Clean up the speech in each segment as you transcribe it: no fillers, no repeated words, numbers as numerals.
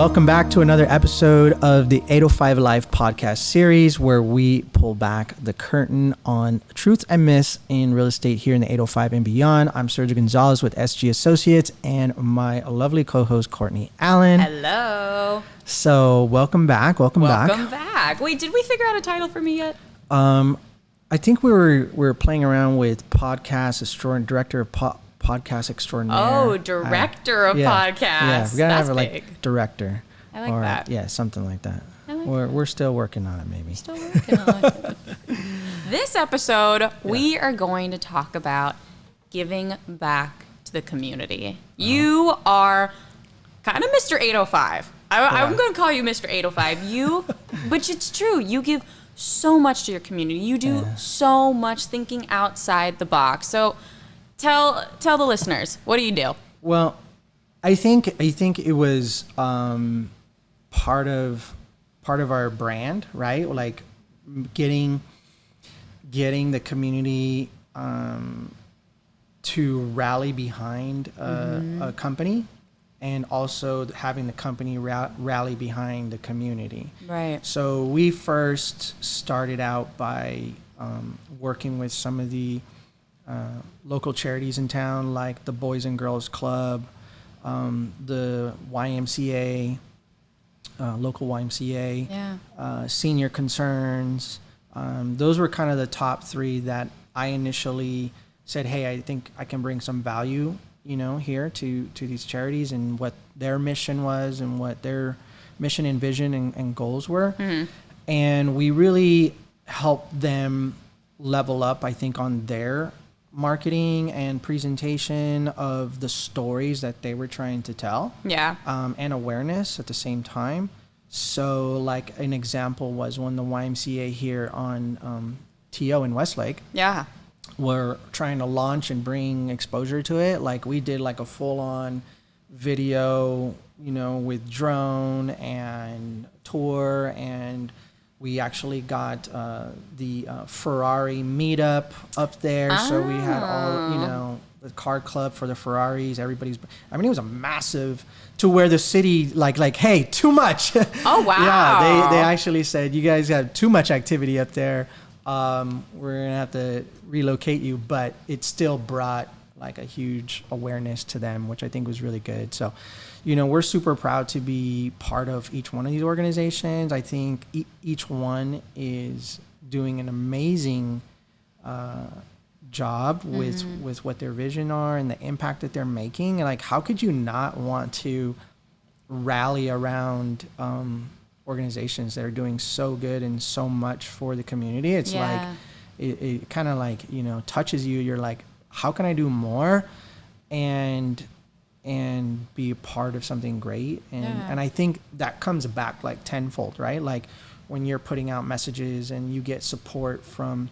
welcome back to another episode of the 805 Live podcast series where we pull back the curtain on truths and myths in real estate here in the 805 and beyond. I'm Sergio Gonzalez with SG Associates and my lovely co-host Courtney Allen. Hello. So welcome back. Welcome back. Wait, did we figure out a title for me yet? I think we were playing around with director of podcast extraordinaire. Oh, director of podcasts. Yeah, we gotta have big. Like director. I like that. Yeah, something like that. We're still working on it, maybe. Still working on it. This episode, we are going to talk about giving back to the community. You are kind of Mr. 805. I'm going to call you Mr. 805. But it's true. You give so much to your community. You do so much thinking outside the box. So tell the listeners, what do you do? Well, I think it was part of our brand, right? Like getting the community to rally behind a company, and also having the company rally behind the community. Right. So we first started out by working with some of the local charities in town, like the Boys and Girls Club, the YMCA, local YMCA, Senior Concerns. Those were kind of the top three that I initially said, hey, I think I can bring some value, here to these charities and what their mission was and what their mission and vision and goals were. Mm-hmm. And we really helped them level up, I think, on their marketing and presentation of the stories that they were trying to tell. Yeah. And awareness at the same time. So like an example was when the YMCA here on TO in Westlake. Yeah. Were trying to launch and bring exposure to it. Like we did like a full on video, with drone and tour, and we actually got the Ferrari meetup up there. So we had all, the car club for the Ferraris. It was a massive, to where the city like, hey, too much. Oh, wow. Yeah, they actually said, you guys have too much activity up there. We're going to have to relocate you, but it still brought like a huge awareness to them, which I think was really good. So, we're super proud to be part of each one of these organizations. I think each one is doing an amazing job with what their vision are and the impact that they're making. And like, how could you not want to rally around organizations that are doing so good and so much for the community? It's like, it kind of like, touches you. You're like, how can I do more and be a part of something great? And I think that comes back like tenfold, right? Like when you're putting out messages and you get support from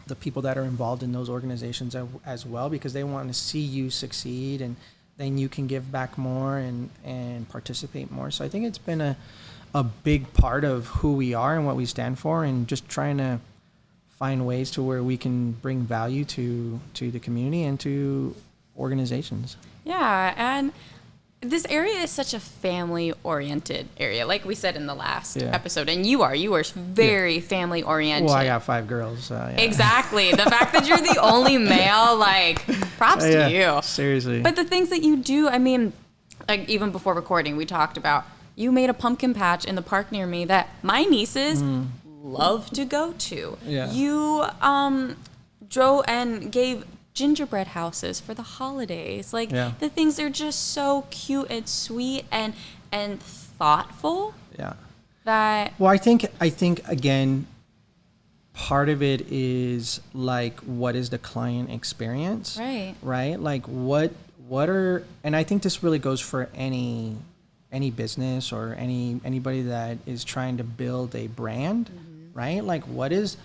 the people that are involved in those organizations as well, because they want to see you succeed, and then you can give back more and participate more. So I think it's been a big part of who we are and what we stand for, and just trying to find ways to where we can bring value to the community and to organizations. Yeah, and this area is such a family-oriented area, like we said in the last episode. And you are very family-oriented. Well, I got 5 girls. So yeah. Exactly. The fact that you're the only male, like, props to you. Seriously. But the things that you do, I mean, like even before recording, we talked about you made a pumpkin patch in the park near me that my nieces love to go to. Yeah. You drove and gave gingerbread houses for the holidays. Like the things are just so cute and sweet and thoughtful. Yeah. Well, I think again, part of it is like, what is the client experience? Right. Like what are, and I think this really goes for any business or anybody that is trying to build a brand, right? Like what is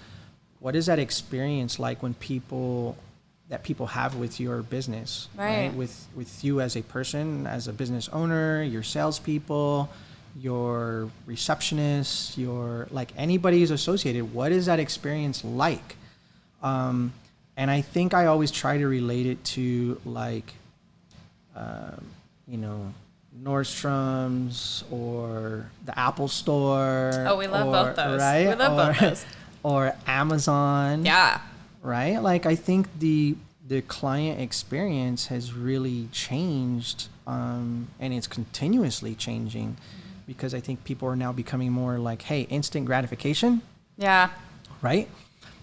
that experience like when people have with your business, right? With you as a person, as a business owner, your salespeople, your receptionists, your like anybody who's associated. What is that experience like? And I think I always try to relate it to like, Nordstrom's or the Apple Store. Oh, we love both those. Right? We love both those. Or Amazon. Yeah. Right? Like, I think the client experience has really changed, and it's continuously changing, because I think people are now becoming more like, hey, instant gratification. Yeah. Right?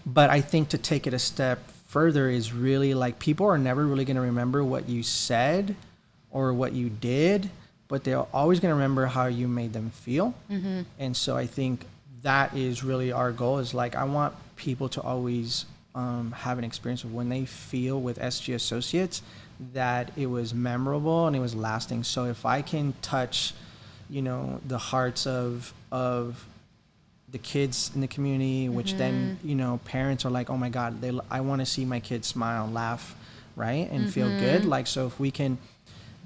But I think to take it a step further is really like, people are never really going to remember what you said or what you did, but they're always going to remember how you made them feel. Mm-hmm. And so I think that is really our goal, is like, I want people to always have an experience of when they feel with SG Associates that it was memorable and it was lasting. So if I can touch, the hearts of the kids in the community, which then, parents are like, oh my God, I want to see my kids smile, laugh, right? And feel good. Like, so if we can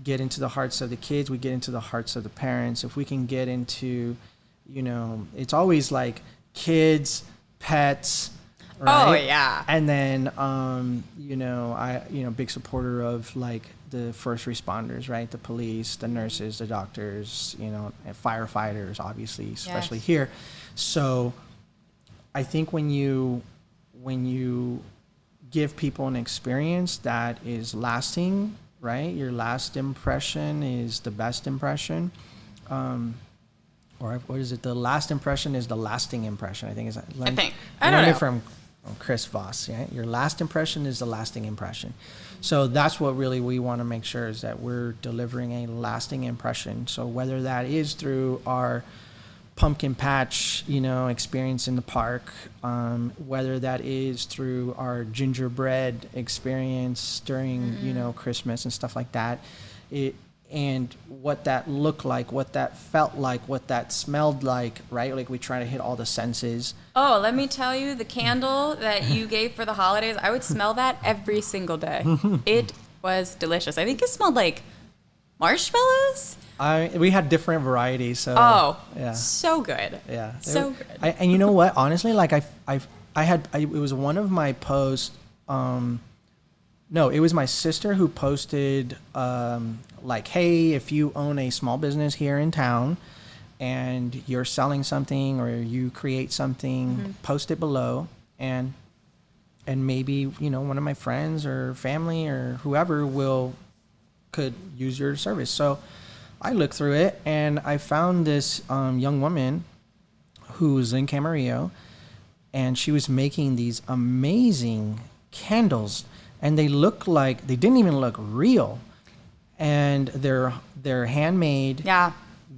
get into the hearts of the kids, we get into the hearts of the parents. If we can get into, it's always like kids, pets, right? Oh yeah. And then, big supporter of like the first responders, right? The police, the nurses, the doctors, and firefighters, obviously, especially here. So I think when you give people an experience that is lasting, right? Your last impression is the best impression. Or what is it? The last impression is the lasting impression. I think is. I don't know. From Chris Voss, right? Your last impression is the lasting impression. So that's what really we want to make sure, is that we're delivering a lasting impression. So whether that is through our pumpkin patch, experience in the park, whether that is through our gingerbread experience during, Christmas and stuff like that, and what that looked like, what that felt like, what that smelled like, right? Like, we try to hit all the senses. Oh, let me tell you, the candle that you gave for the holidays, I would smell that every single day. It was delicious. I think it smelled like marshmallows. We had different varieties, so yeah, so good. Yeah, so good. And you know what? Honestly, like it was one of my posts. No, it was my sister who posted, like, hey, if you own a small business here in town and you're selling something or you create something, post it below, and maybe, one of my friends or family or whoever could use your service. So I looked through it and I found this young woman who was in Camarillo, and she was making these amazing candles. And they didn't even look real. And they're handmade. Yeah.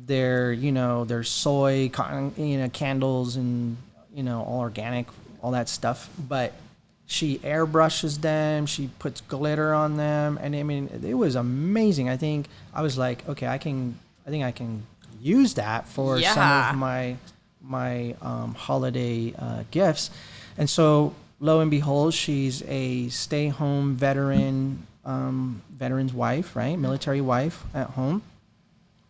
They're soy cotton, candles, and, all organic, all that stuff. But she airbrushes them. She puts glitter on them. And I mean, it was amazing. I think I was like, okay, I think I can use that for some of my holiday gifts. And so, lo and behold, she's a stay-home veteran's wife, right? Military wife at home.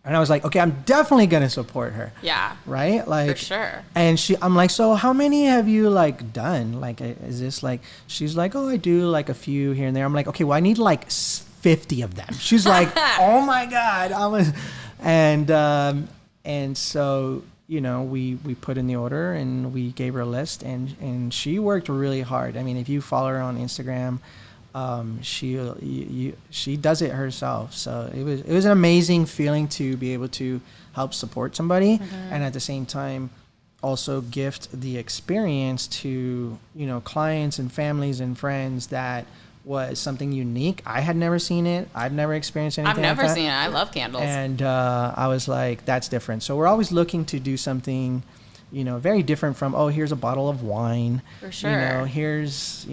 And I was like, okay, I'm definitely going to support her. Yeah. Right? Like, for sure. And I'm like, so how many have you like done? Like, is this like, she's like, oh, I do like a few here and there. I'm like, okay, well, I need like 50 of them. She's like, oh my God. And so, we put in the order and we gave her a list, and she worked really hard. I mean, if you follow her on Instagram, she does it herself. So it was an amazing feeling to be able to help support somebody, and at the same time also gift the experience to, clients and families and friends that was something unique. I had never seen it. I've never experienced anything like that. I've never seen it. I love candles. And I was like, that's different. So we're always looking to do something, very different from, oh, here's a bottle of wine. For sure. Here's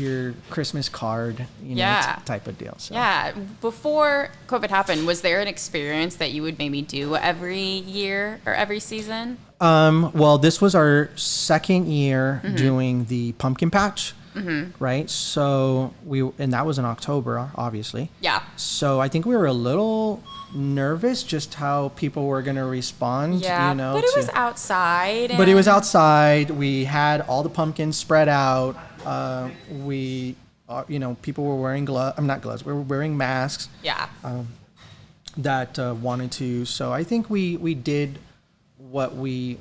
your Christmas card, type of deal. So. Yeah. Before COVID happened, was there an experience that you would maybe do every year or every season? Well, this was our second year doing the pumpkin patch. Right. So and that was in October, obviously. Yeah. So I think we were a little nervous just how people were going to respond. Yeah. But it was outside. But it was outside. We had all the pumpkins spread out. People were wearing gloves. I'm not gloves. We were wearing masks. Yeah. that wanted to. So I think we did what we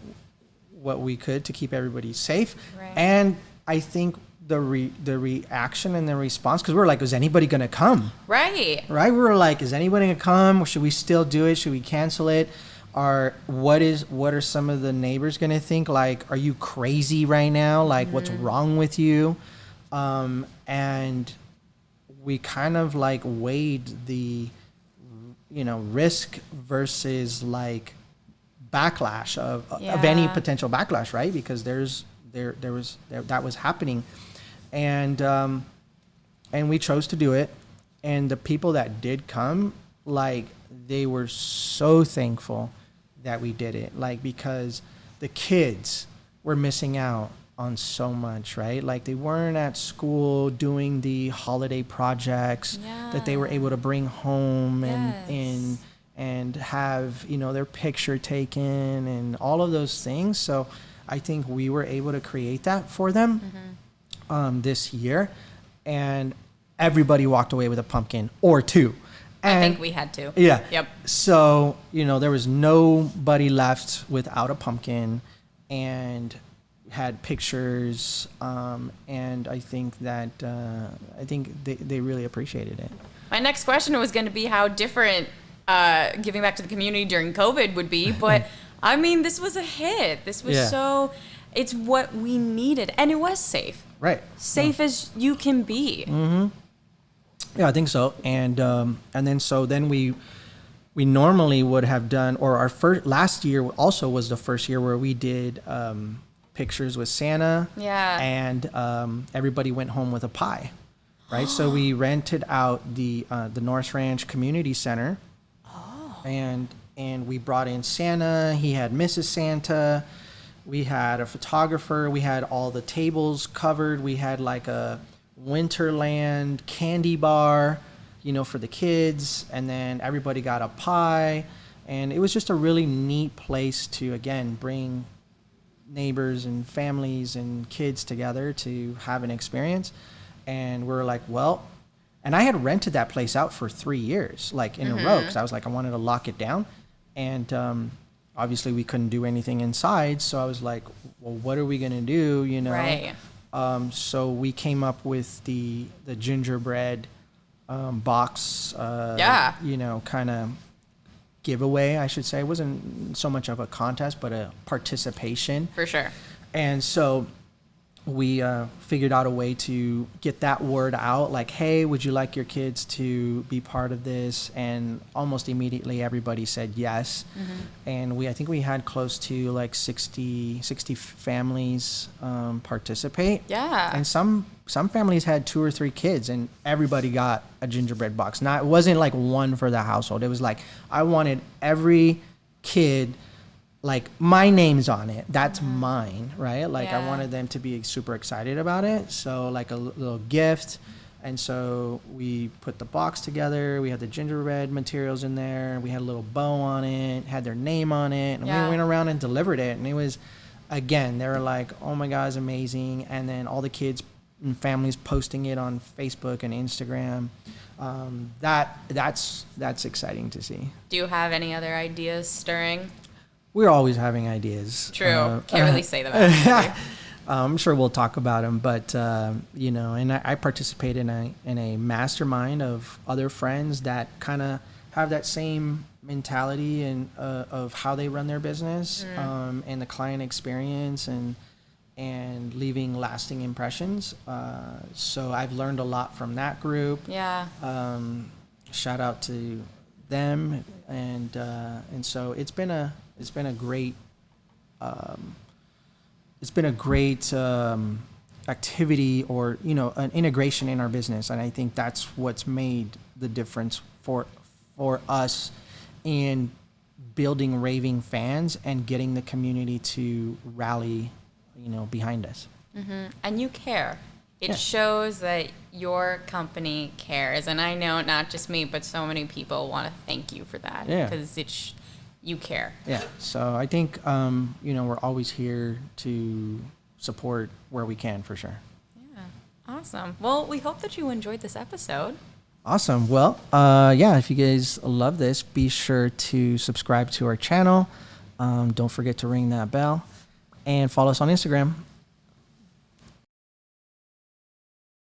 could to keep everybody safe. Right. And I think the reaction and the response, because we were like, is anybody going to come? Right. Right? We were like, is anybody going to come? Or should we still do it? Should we cancel it? What are some of the neighbors going to think? Like, are you crazy right now? Like, what's wrong with you? And we kind of like weighed the, risk versus like backlash of any potential backlash, right? Because that was happening, and we chose to do it, and the people that did come, like, they were so thankful that we did it, like, because the kids were missing out on so much, right? Like, they weren't at school doing the holiday projects that they were able to bring home and have, their picture taken and all of those things. So I think we were able to create that for them this year, and everybody walked away with a pumpkin or two. And I think we had to. Yeah. Yep. So, there was nobody left without a pumpkin, and had pictures, and I think that they really appreciated it. My next question was going to be how different giving back to the community during COVID would be, but I mean, this was a hit. This was it's what we needed, and it was safe. Right. Safe as you can be. Mm-hmm. Yeah, I think so. And then we normally would have done, or our last year also was the first year where we did pictures with Santa. Yeah. And everybody went home with a pie, right? So we rented out the North Ranch Community Center. Oh. And we brought in Santa. He had Mrs. Santa. We had a photographer. We had all the tables covered. We had like a Winterland candy bar, for the kids. And then everybody got a pie. And it was just a really neat place to, again, bring neighbors and families and kids together to have an experience. And we're like, well, and I had rented that place out for 3 years, like in a row, because I was like, I wanted to lock it down. And obviously we couldn't do anything inside. So I was like, well, what are we going to do? Right. So we came up with the gingerbread box, kind of giveaway, I should say. It wasn't so much of a contest, but a participation. For sure. And so we figured out a way to get that word out, like, hey, would you like your kids to be part of this? And almost immediately everybody said yes. And I think we had close to like 60 families participate. Yeah. And some families had 2 or 3 kids, and everybody got a gingerbread box. It wasn't like one for the household. It was like, I wanted every kid, like, my name's on it. That's mine, right? Like, I wanted them to be super excited about it. So, like, a little gift. And so we put the box together. We had the gingerbread materials in there. We had a little bow on it, had their name on it. And we went around and delivered it. And it was, again, they were like, oh my God, it's amazing. And then all the kids and families posting it on Facebook and Instagram. That's exciting to see. Do you have any other ideas stirring? We're always having ideas. True. Can't really say them. I'm sure we'll talk about them, but and I participate in a mastermind of other friends that kind of have that same mentality and of how they run their business, and the client experience and leaving lasting impressions. So I've learned a lot from that group. Yeah. Shout out to them, and so it's been a great activity, or an integration in our business, and I think that's what's made the difference for us in building raving fans and getting the community to rally behind us. And you care. It shows that your company cares, and I know not just me, but so many people want to thank you for that, because you care. Yeah. So I think, we're always here to support where we can, for sure. Yeah. Awesome. Well, we hope that you enjoyed this episode. Awesome. Well, if you guys love this, be sure to subscribe to our channel. Don't forget to ring that bell and follow us on Instagram